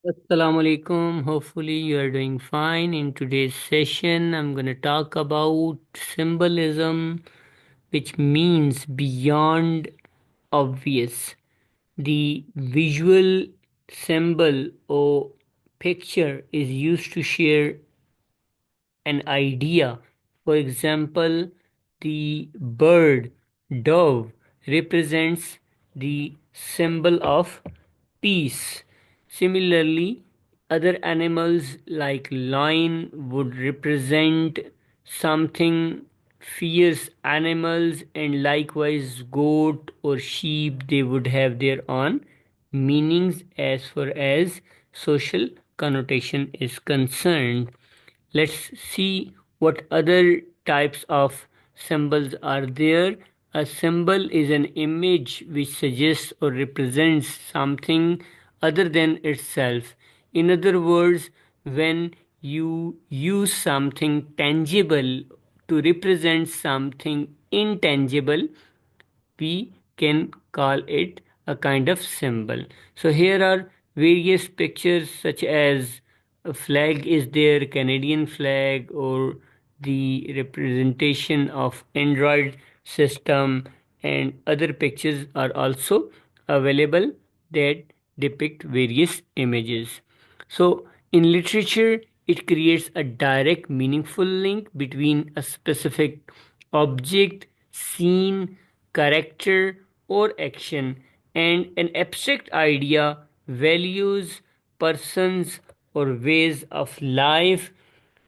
Assalamu alaikum. Hopefully, you are doing fine. In today's session, I'm going to talk about symbolism, which means beyond obvious. The visual symbol or picture is used to share an idea. For example, the bird dove represents the symbol of peace. Similarly, other animals like lion would represent something fierce animals, and likewise goat or sheep, they would have their own meanings as far as social connotation is concerned. Let's see what other types of symbols are there. A symbol is an image which suggests or represents something other than itself. In other words, when you use something tangible to represent something intangible, we can call it a kind of symbol. So here are various pictures such as a flag is there, Canadian flag, or the representation of Android system, and other pictures are also available that depict various images. So in literature, it creates a direct, meaningful link between a specific object, scene, character, or action, and an abstract idea, values, persons, or ways of life.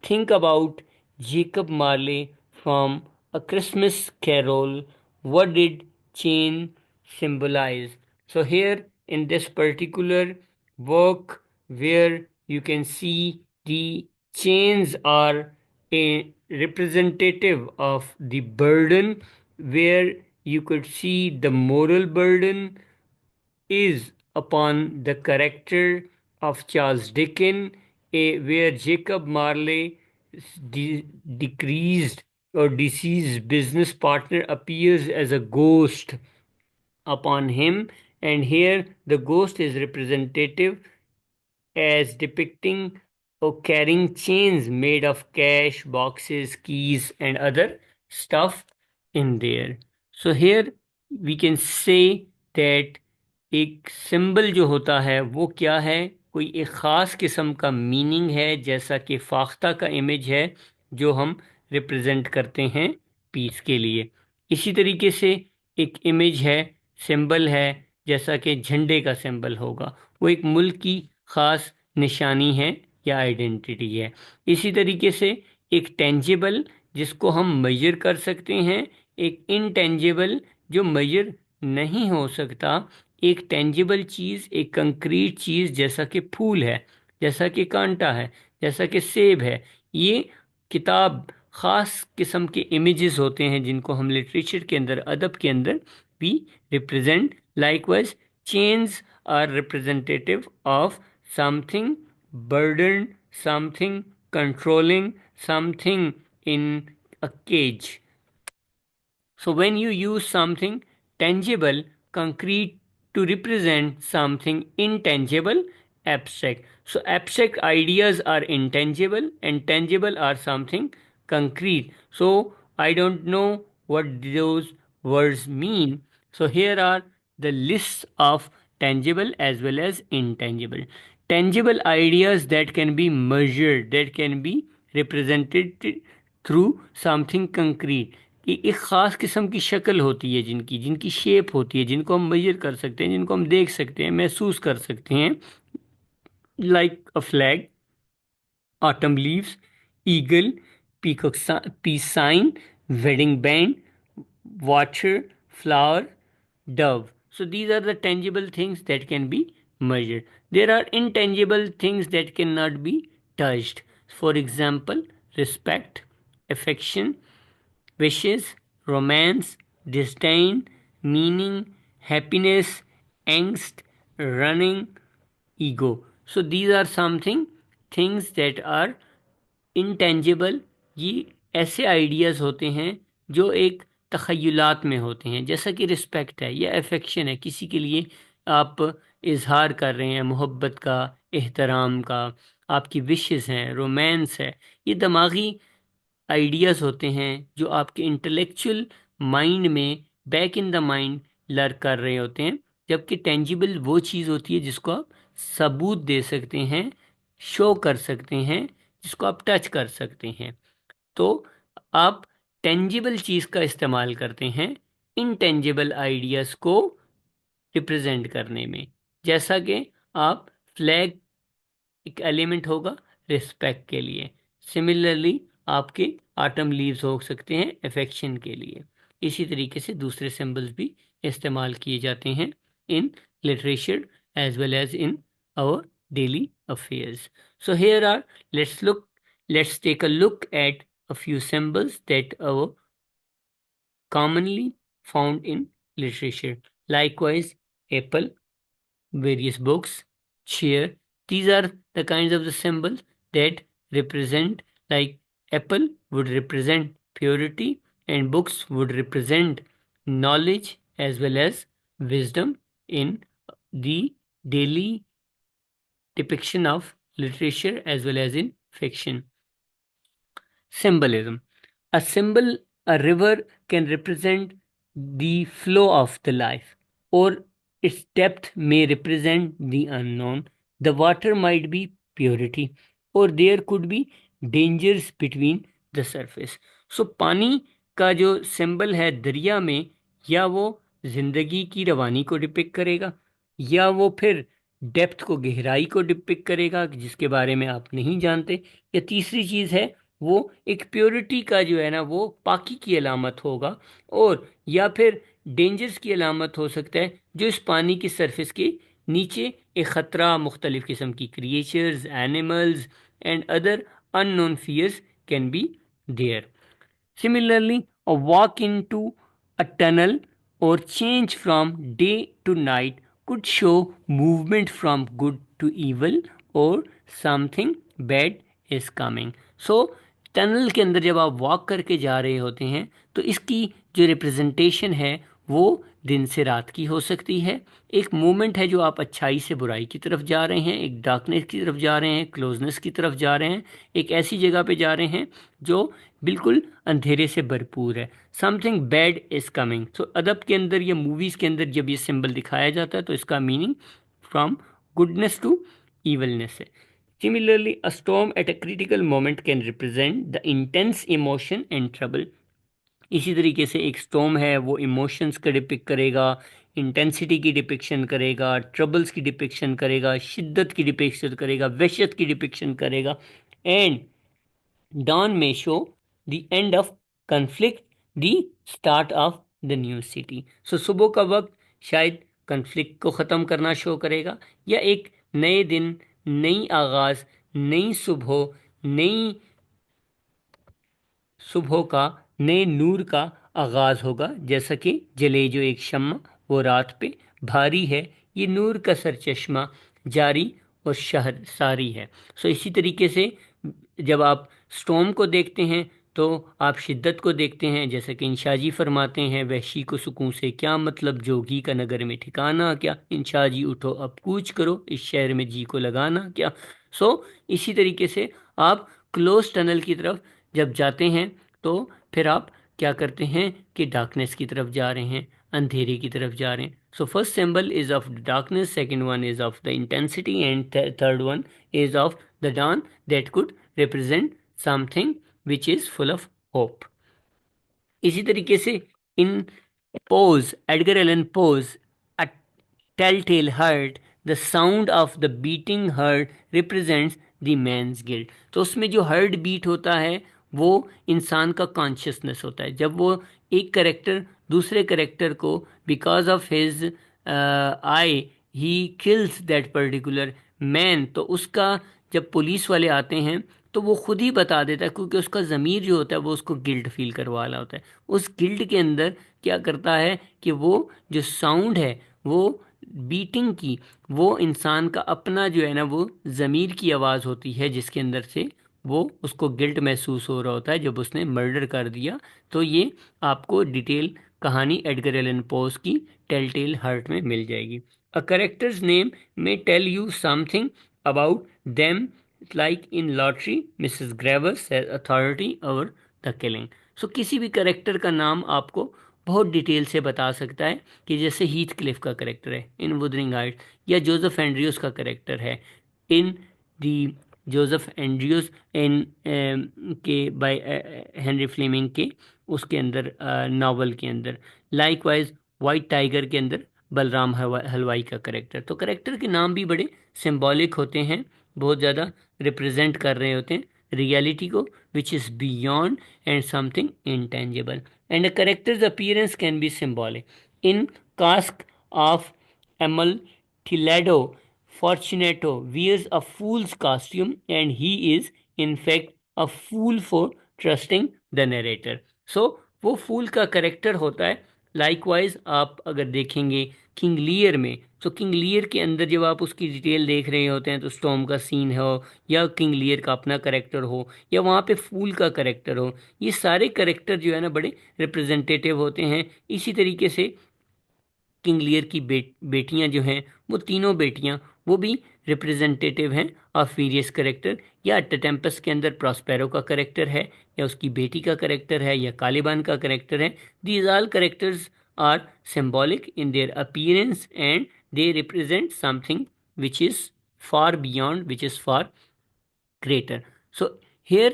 Think about Jacob Marley from A Christmas Carol. What did chain symbolize? So, here in this particular work, where you can see the chains are a representative of the burden, where you could see the moral burden is upon the character of Charles Dickens, where Jacob Marley, decreased or deceased business partner, appears as a ghost upon him, and here the ghost is representative as depicting or carrying chains made of cash, boxes, keys, and other stuff in there. So here we can say that एक symbol जो होता है वो क्या है, कोई एक ख़ास किस्म का मीनिंग है, जैसा कि फाख्ता का इमेज है जो हम रिप्रेजेंट करते हैं पीस के लिए। इसी तरीके से एक इमेज है, सिंबल है, जैसा कि झंडे का सिंबल होगा, वो एक मुल्क की ख़ास निशानी है या आइडेंटिटी है। इसी तरीके से एक टेंजिबल जिसको हम मेजर कर सकते हैं, एक इनटेंजिबल जो मेजर नहीं हो सकता। एक टेंजिबल चीज़, एक कंक्रीट चीज़ जैसा कि फूल है, जैसा कि कांटा है, जैसा कि सेब है, ये किताब ख़ास किस्म के इमेजेस होते हैं जिनको हम लिटरेचर के अंदर, अदब के अंदर भी represent. Likewise chains are representative of something burdened, something controlling, something in a cage. So when you use something tangible, concrete, to represent something intangible, abstract. So abstract ideas are intangible and tangible are something concrete. So I don't know what those words mean. So here are the lists of tangible as well as intangible. Tangible ideas that can be measured, that can be represented through something concrete, कि एक ख़ास किस्म की शक्ल होती है, जिनकी जिनकी शेप होती है, जिनको हम मेजर कर सकते हैं, जिनको हम देख सकते हैं, महसूस कर सकते हैं। Like a flag, autumn leaves, eagle, peacock, peace sign, wedding band, water, flower, dove. So these are the tangible things that can be measured. There are intangible things that cannot be touched. For example, respect, affection, wishes, romance, disdain, meaning, happiness, angst, running, ego. So these are something things that are intangible. ये ऐसे ideas होते हैं जो एक तख़य्युलात में होते हैं, जैसा कि रिस्पेक्ट है या अफेक्शन है, किसी के लिए आप इजहार कर रहे हैं मोहब्बत का एहतराम का, आपकी विशेस हैं, रोमांस है, ये दिमागी आइडियाज़ होते हैं जो आपके इंटेलेक्चुअल माइंड में back in the mind lurk कर रहे होते हैं। जबकि टेंजिबल वो चीज़ होती है जिसको आप सबूत दे सकते हैं, शो कर सकते हैं, जिसको आप टच कर सकते हैं। तो आप टेंजिबल चीज़ का इस्तेमाल करते हैं इनटेंजिबल आइडियाज़ को रिप्रेजेंट करने में। जैसा कि आप फ्लैग एक एलिमेंट होगा रिस्पेक्ट के लिए, सिमिलरली आपके आटम लीव्स हो सकते हैं अफेक्शन के लिए। इसी तरीके से दूसरे सिंबल्स भी इस्तेमाल किए जाते हैं in literature as well as in our daily affairs. So here are, let's take a look at a few symbols that are commonly found in literature. Likewise, apple, various books, chair. These are the kinds of the symbols that represent, like apple would represent purity and books would represent knowledge as well as wisdom in the daily depiction of literature as well as in fiction. Symbolism. A symbol, a river can represent the flow of the life, or its depth may represent the unknown. The water might be purity, or there could be dangers between the surface. So पानी का जो symbol है दरिया में, या वो जिंदगी की रवानी को डिपिक्ट करेगा, या वो फिर डेप्थ को, गहराई को डिपिक्ट करेगा जिसके बारे में आप नहीं जानते, या तीसरी चीज़ है वो एक प्योरिटी का जो है ना वो पाकी की अलामत होगा, और या फिर डेंजर्स की अलामत हो सकता है जो इस पानी की सरफेस के नीचे एक ख़तरा, मुख्तलिफ़ किस्म की creatures, animals and other unknown fears can be there. Similarly, a walk into a tunnel or change from day to night could show movement from good to evil or something bad is coming. So, tunnel के अंदर जब आप walk करके जा रहे होते हैं तो इसकी जो रिप्रेजेंटेशन है वो दिन से रात की हो सकती है। एक मोमेंट है जो आप अच्छाई से बुराई की तरफ जा रहे हैं, एक डार्कनेस की तरफ जा रहे हैं, क्लोजनेस की तरफ जा रहे हैं, एक ऐसी जगह पे जा रहे हैं जो बिल्कुल अंधेरे से भरपूर है। Something bad is coming. So अदब के अंदर या मूवीज़ के अंदर जब ये सिंबल दिखाया जाता है तो इसका मीनिंग फ्रॉम गुडनेस टू इवलनेस है। Similarly, a storm at a critical moment can represent the intense emotion and trouble. इसी तरीके से एक स्टॉर्म है वो इमोशंस का डिपिक्ट करेगा, इंटेंसिटी की डिपिक्शन करेगा, ट्रबल्स की डिपिक्शन करेगा, शिद्दत की डिपिक्शन करेगा, वहशत की डिपिक्शन करेगा। And dawn may show the end of conflict, the start of the new city. So सुबह का वक्त शायद कन्फ्लिक्ट को ख़त्म करना शो करेगा, या एक नए दिन, नई आगाज़, नई सुबह, नई सुबह का, नए नूर का आगाज़ होगा। जैसा कि जले जो एक शम्मा वो रात पे भारी है, ये नूर का सरचश्मा जारी और शहर सारी है। सो इसी तरीके से जब आप स्टॉर्म को देखते हैं तो आप शिद्दत को देखते हैं, जैसा कि इंशाजी फरमाते हैं, वहशी को सुकून से क्या मतलब, जोगी का नगर में ठिकाना क्या, इंशाजी उठो अब कूच करो, इस शहर में जी को लगाना क्या। सो इसी तरीके से आप क्लोज टनल की तरफ जब जाते हैं तो फिर आप क्या करते हैं कि डार्कनेस की तरफ जा रहे हैं, अंधेरे की तरफ जा रहे हैं। So first symbol is of darkness, second one is of the intensity and third one is of the dawn that could represent something which is full of hope. इसी तरीके से in Poe's, Edgar Allan Poe's, a telltale heart, the sound of the beating heart represents the man's guilt. तो उसमें जो heart beat होता है वो इंसान का कॉन्शियसनेस होता है। जब वो एक करेक्टर दूसरे करेक्टर को because of his I he kills that particular man, तो उसका जब पुलिस वाले आते हैं तो वो खुद ही बता देता है, क्योंकि उसका ज़मीर जो होता है वो उसको गिल्ट फील करवा रहा होता है। उस गिल्ट के अंदर क्या करता है कि वो जो साउंड है वो बीटिंग की, वो इंसान का अपना जो है ना वो ज़मीर की आवाज़ होती है, जिसके अंदर से वो उसको गिल्ट महसूस हो रहा होता है जब उसने मर्डर कर दिया। तो ये आपको डिटेल कहानी एडगर एलन पोस की टेल टेल हार्ट में मिल जाएगी। A character's name may tell you something about them, like in lottery Mrs. Gravers has authority over the killing. सो किसी भी करेक्टर का नाम आपको बहुत डिटेल से बता सकता है, कि जैसे हीथ क्लिफ का करेक्टर है इन वुदरिंग हाइट, या जोसेफ एंड्रयूस का करेक्टर है इन दी जोसेफ एंड्रयूस इन के बाय हेनरी फ्लेमिंग के उसके अंदर नावल के अंदर। लाइकवाइज वाइट टाइगर के अंदर बलराम हलवाई का करेक्टर। तो करेक्टर के नाम भी बड़े सिंबॉलिक होते हैं, बहुत ज़्यादा रिप्रेजेंट कर रहे होते हैं रियलिटी को, which is beyond and something intangible. And a character's appearance can be symbolic. In Cask of Amontillado, Fortunato wears a fool's costume and he is in fact a fool for trusting the narrator. So वो फूल का character होता है। Likewise आप अगर देखेंगे King Lear में, तो King Lear के अंदर जब आप उसकी डिटेल देख रहे होते हैं, तो स्टॉर्म का सीन हो या किंग लियर का अपना करेक्टर हो या वहाँ पे फूल का करेक्टर हो, ये सारे करेक्टर जो है ना बड़े रिप्रेजेंटेटिव होते हैं। इसी तरीके से किंग लियर की बेटियां जो हैं, वो तीनों बेटियां वो भी रिप्रेजेंटेटिव हैं ऑफ वेरियस करेक्टर। या टेम्पस के अंदर प्रॉस्पेरो का करेक्टर है, या उसकी बेटी का करेक्टर है, या कालिबान का करेक्टर है। These all characters are symbolic in their appearance and they represent something which is far beyond, which is far greater. So here,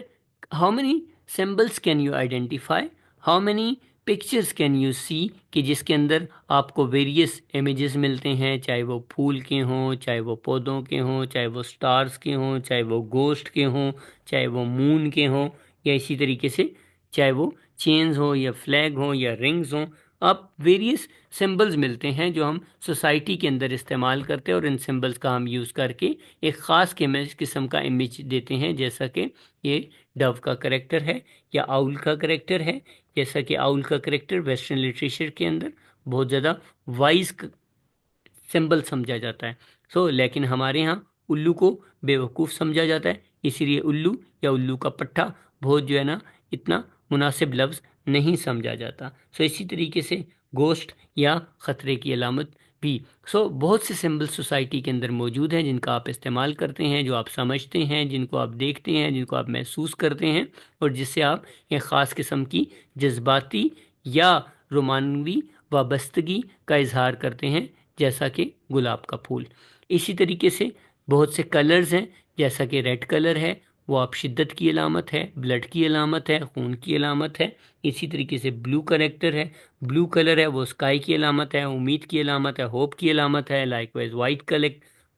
how many symbols can you identify? How many pictures can you see, कि जिसके अंदर आपको various images मिलते हैं, चाहे वो फूल के हों, चाहे वो पौधों के हों, चाहे वो स्टार्स के हों, चाहे वो गोस्ट के हों, चाहे वो मून के हों, या इसी तरीके से चाहे वो चेन्स हो या फ्लैग हो या रिंग्स हों। आप वेरियस सिंबल्स मिलते हैं जो हम सोसाइटी के अंदर इस्तेमाल करते हैं, और इन सिंबल्स का हम यूज़ करके एक ख़ास किस्म का इमेज देते हैं। जैसा कि ये डव का करेक्टर है या आउल का करेक्टर है, जैसा कि आउल का करेक्टर वेस्टर्न लिटरेचर के अंदर बहुत ज़्यादा वाइज सिंबल समझा जाता है। लेकिन हमारे यहाँ उल्लू को बेवकूफ़ समझा जाता है, इसीलिए उल्लू या उल्लू का पट्टा बहुत जो है ना इतना मुनासिब लफ्ज़ नहीं समझा जाता। इसी तरीके से गोश्त या ख़तरे की अलामत भी। बहुत से सिंबल सोसाइटी के अंदर मौजूद हैं जिनका आप इस्तेमाल करते हैं, जो आप समझते हैं, जिनको आप देखते हैं, जिनको आप महसूस करते हैं, और जिससे आप एक ख़ास किस्म की जज्बाती या रोमानवी वाबस्तगी का इजहार करते हैं, जैसा कि गुलाब का फूल। इसी तरीके से बहुत से कलर्स हैं, जैसा कि रेड कलर है, वो आप शिद्दत की अलामत है, ब्लड की अलामत है, खून की अलामत है। इसी तरीके से ब्लू करेक्टर है, ब्लू कलर है, वो स्काई की अलामत है, उम्मीद की अलामत है, होप की अलामत है। लाइकवाइज वाइट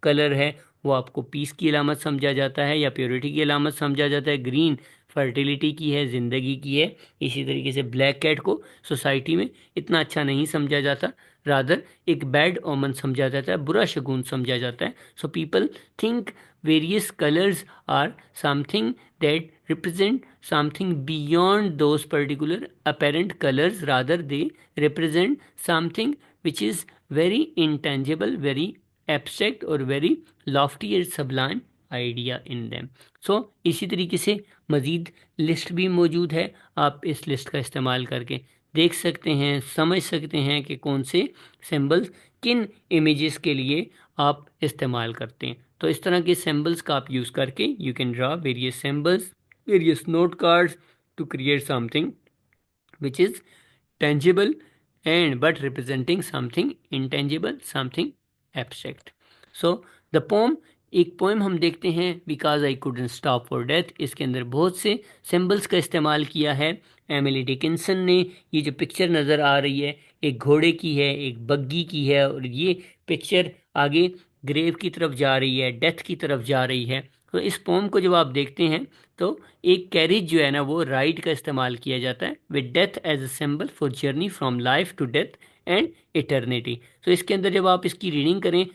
कलर है, वो आपको पीस की अलामत समझा जाता है या प्योरिटी की अलामत समझा जाता है। ग्रीन फर्टिलिटी की है, ज़िंदगी की है। इसी तरीके से ब्लैक कैट को सोसाइटी में इतना अच्छा नहीं समझा जाता, रादर एक बैड ओमन समझा जाता है, बुरा शगुन समझा जाता है। People think various colors are something that represent something beyond those particular apparent colors, rather they represent something which is very intangible, very abstract or very lofty and sublime idea in them. इसी तरीके से मज़ीद list भी मौजूद है, आप इस list का इस्तेमाल करके देख सकते हैं, समझ सकते हैं कि कौन से सिंबल्स किन इमेजेस के लिए आप इस्तेमाल करते हैं। तो इस तरह के सिंबल्स का आप यूज़ करके you can draw various symbols, various note cards to create something which is tangible and but representing something intangible, something abstract. So the poem, एक पोएम हम देखते हैं because I couldn't stop for death। इसके अंदर बहुत से symbols का इस्तेमाल किया है एमिली डिकिंसन ने। ये जो पिक्चर नज़र आ रही है, एक घोड़े की है, एक बग्गी की है, और ये पिक्चर आगे ग्रेव की तरफ जा रही है, डेथ की तरफ जा रही है। तो इस पोम को जब आप देखते हैं तो एक कैरिज जो है ना वो राइड का इस्तेमाल किया जाता है, with death as a symbol for journey from life to death and eternity. इसके अंदर जब आप इसकी रीडिंग करें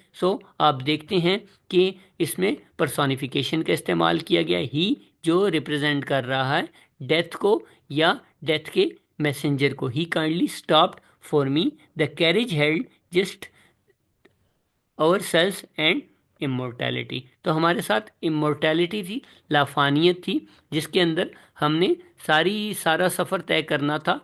आप देखते हैं कि इसमें पर्सोनिफिकेशन का इस्तेमाल किया गया। ही जो रिप्रेजेंट कर रहा है डेथ को या डेथ के मैसेंजर को। He kindly stopped for me, the carriage held just ourselves and immortality. तो हमारे साथ इमोर्टैलिटी थी, लाफानियत थी, जिसके अंदर हमने सारा सफ़र तय करना था।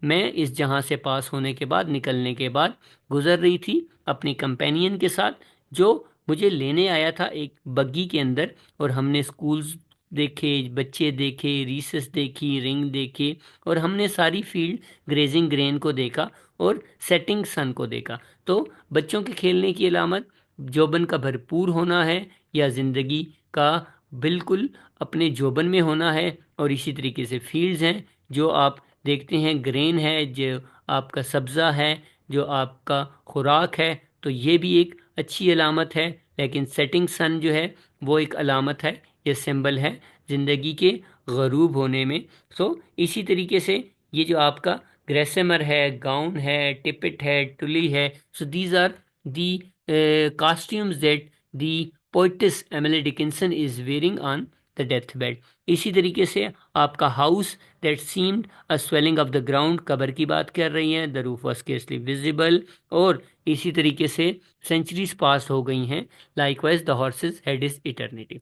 मैं इस जहां से पास होने के बाद, निकलने के बाद गुजर रही थी अपनी कंपेनियन के साथ, जो मुझे लेने आया था एक बग्गी के अंदर, और हमने स्कूल्स देखे, बच्चे देखे, रिसेस देखी, रिंग देखे, और हमने सारी फील्ड, ग्रेजिंग ग्रेन को देखा और सेटिंग सन को देखा। तो बच्चों के खेलने की अलामत जोबन का भरपूर होना है, या ज़िंदगी का बिल्कुल अपने जोबन में होना है। और इसी तरीके से फील्ड्स हैं जो आप देखते हैं, ग्रेन है जो आपका सब्ज़ा है, जो आपका खुराक है, तो ये भी एक अच्छी अलामत है। लेकिन सेटिंग सन जो है वो एक अलामत है, ये सिंबल है ज़िंदगी के गरूब होने में। सो इसी तरीके से ये जो आपका ग्रेसेमर है, गाउन है, टिपिट है, टुली है, so these are the costumes that the poetess Emily Dickinson is wearing on the deathbed. इसी तरीके से आपका house that seemed a swelling of the ground, cover की बात कर रही हैं, the roof was scarcely visible. और इसी तरीके से सेंचुरीज पास हो गई हैं, likewise the horse's had is eternity.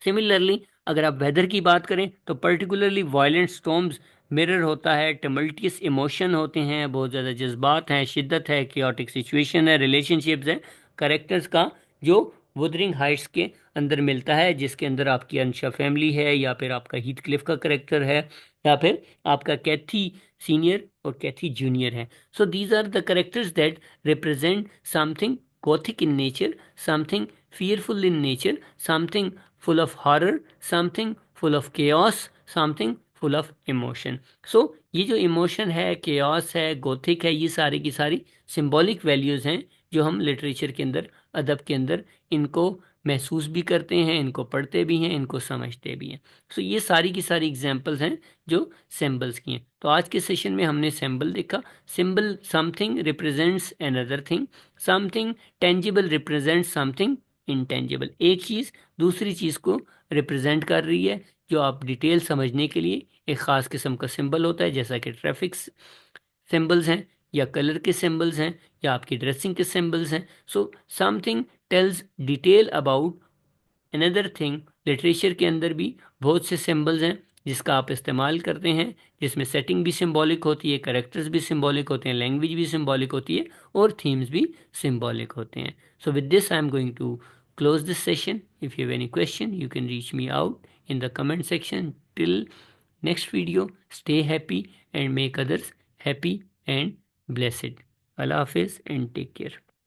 Similarly अगर आप वेदर की बात करें तो पर्टिकुलरली वायलेंट स्टॉर्म्स मिरर होता है, टमल्टियस इमोशन होते हैं, बहुत ज़्यादा जज्बात हैं, शिद्दत है, क्योटिक सिचुएशन है, रिलेशनशिप्स हैं, करेक्टर्स का जो वुदरिंग हाइट्स के अंदर मिलता है, जिसके अंदर आपकी अंशा फैमिली है, या फिर आपका हीथ क्लिफ का करेक्टर है, या फिर आपका कैथी सीनियर और कैथी जूनियर है। So these are the characters that represent something gothic in nature, something fearful in nature, something full of horror, something full of chaos, something full of emotion. So ये जो emotion है, chaos है, Gothic है, ये सारी की सारी symbolic values हैं जो हम लिटरेचर के अंदर, अदब के अंदर इनको महसूस भी करते हैं, इनको पढ़ते भी हैं, इनको समझते भी हैं। सो ये सारी की सारी एग्जांपल्स हैं जो सिंबल्स की हैं। तो आज के सेशन में हमने सिंबल देखा। Symbol something represents another thing, something tangible represent something intangible. एक चीज़ दूसरी चीज़ को रिप्रेजेंट कर रही है, जो आप डिटेल समझने के लिए एक ख़ास किस्म का सिंबल होता है, जैसा कि ट्रैफिक सिंबल्स हैं, या कलर के सिंबल्स हैं, या आपकी ड्रेसिंग के सिंबल्स हैं। So something tells detail about another thing. Literature के अंदर भी बहुत से सिंबल्स हैं जिसका आप इस्तेमाल करते हैं, जिसमें सेटिंग भी सिंबॉलिक होती है, करेक्टर्स भी सिंबॉलिक होते हैं, लैंग्वेज भी सिंबॉलिक होती है, और थीम्स भी सिंबॉलिक होते हैं। So with this I am going to close this session. If you have any question, you can reach me out in the comment section. Till next video, stay happy and make others happy and blessed. Allah Hafiz and take care.